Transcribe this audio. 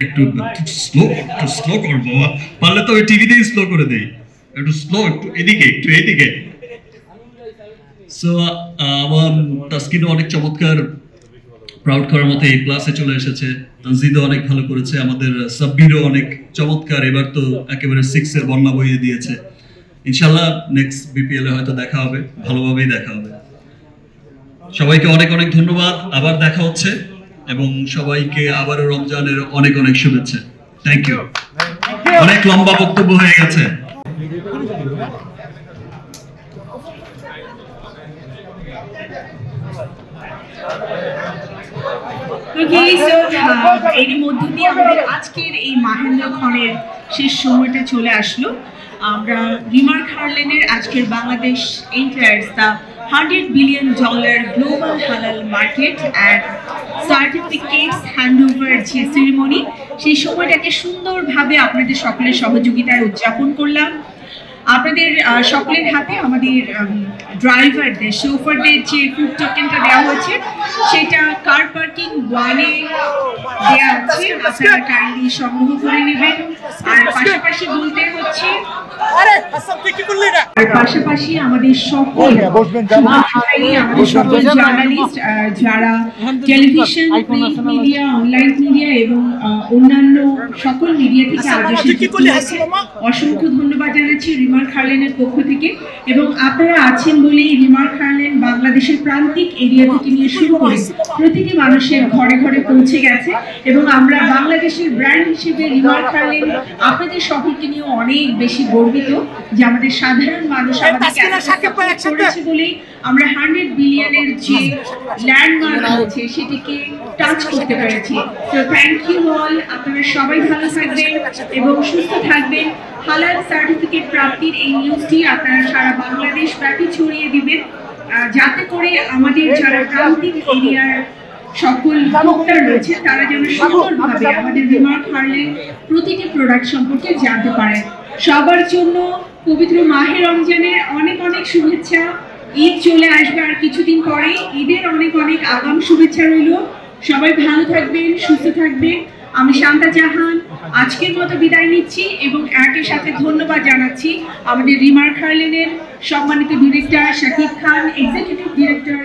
একটু স্লো কর বাবা, পারলে তো ওই টিভিতেই স্লো করে দেই, একটু স্লো, একটু এদিকে। সো আমার তাসকিন অনেক চমৎকার, প্রাউড করার মতো এই ক্লাসে চলে এসেছে। তানজিদও অনেক ভালো করেছে, আমাদের সাব্বিরও অনেক চমৎকার, এবার তো একেবারে 6 এর বন্যা বইয়ে দিয়েছে। ইনশাআল্লাহ নেক্সট বিপিএল এ হয়তো দেখা হবে, ভালোভাবেই দেখা হবে। সবাইকে অনেক অনেক ধন্যবাদ, আবার দেখা হচ্ছে, এবং সবাইকে আবারও রমজানের অনেক অনেক শুভেচ্ছা। Thank you. অনেক লম্বা বক্তব্য হয়ে গেছে। এর মধ্য দিয়ে আমাদের আজকের এই মাহেন্দ্র খনের শেষ সময়টা চলে আসলো। আমরা রিমার্ক হারলেনের আজকের Bangladesh enters the $100 billion global হালাল মার্কেট অ্যান্ড সার্টিফিকেটস হ্যান্ডওভার যে সেরিমনি, সেই সময়টাকে সুন্দরভাবে আপনাদের সকলের সহযোগিতায় উদযাপন করলাম। আপনাদের সকলের হাতে আমাদের ড্রাইভারদের, শোফারদের যে ফুড টোকেনটা দেওয়া হয়েছে, সেটা কার পার্কিং 1-এ দেওয়া আছে, আপনারা কাইন্ডলি সংগ্রহ করে নেবেন। আর পাশাপাশি বলতে হচ্ছে, পাশাপাশি আমাদের সকল জার্নালিস্ট যারা television, print media, online media এবং অন্যান্য সকল মিডিয়া থেকে আজ এসেছে, অসংখ্য ধন্যবাদ জানাচ্ছি রিমার্ক হারলেনের পক্ষ থেকে। এবং আপনারা আছেন বলেই রিমার্ক হারলেন বাংলাদেশের প্রান্তিক এরিয়া থেকে নিয়ে শুরু করে প্রতিটি মানুষের ঘরে ঘরে পৌঁছে গেছে, এবং আমরা বাংলাদেশের ব্র্যান্ড হিসেবে রিমার্ক হারলেন আপনাদের সকলকে নিয়ে অনেক বেশি গর্বিত যে আমাদের সাধারণ মানুষ আমাদেরকে করেছে বলেই আমরা 100 বিলিয়নের যে ল্যান্ডমার্ক আছে সেটিকে টাচ করতে পেরেছি। তো থ্যাংক ইউ অল, আপনারা সবাই ভালো থাকবেন এবং সুস্থ থাকবেন। হালাল সার্টিফিকেট প্রাপ্তির এই নিউজটি আপনারা সারা বাংলাদেশ ব্যাপী ছড়িয়ে দিবেন, যাতে করে আমাদের যারা প্রান্তিক এরিয়ার সকল ভোক্তা রয়েছে তারা যেন সুন্দরভাবে আমাদের রিমার্ক হারলেন প্রতিটি প্রোডাক্ট সম্পর্কে জানতে পারেন। সবার জন্য পবিত্র মাহে রমজানের অনেক অনেক শুভেচ্ছা। ঈদ চলে আসবে আর কিছুদিন পরেই, ঈদের অনেক অনেক আগাম শুভেচ্ছা রইল। সবাই ভালো থাকবেন, সুস্থ থাকবেন। আমি শান্তা জাহান আজকের মতো বিদায় নিচ্ছি এবং একই সাথে ধন্যবাদ জানাচ্ছি আমাদের রিমার্ক হারলেনের সম্মানিত director Shakib Khan, executive director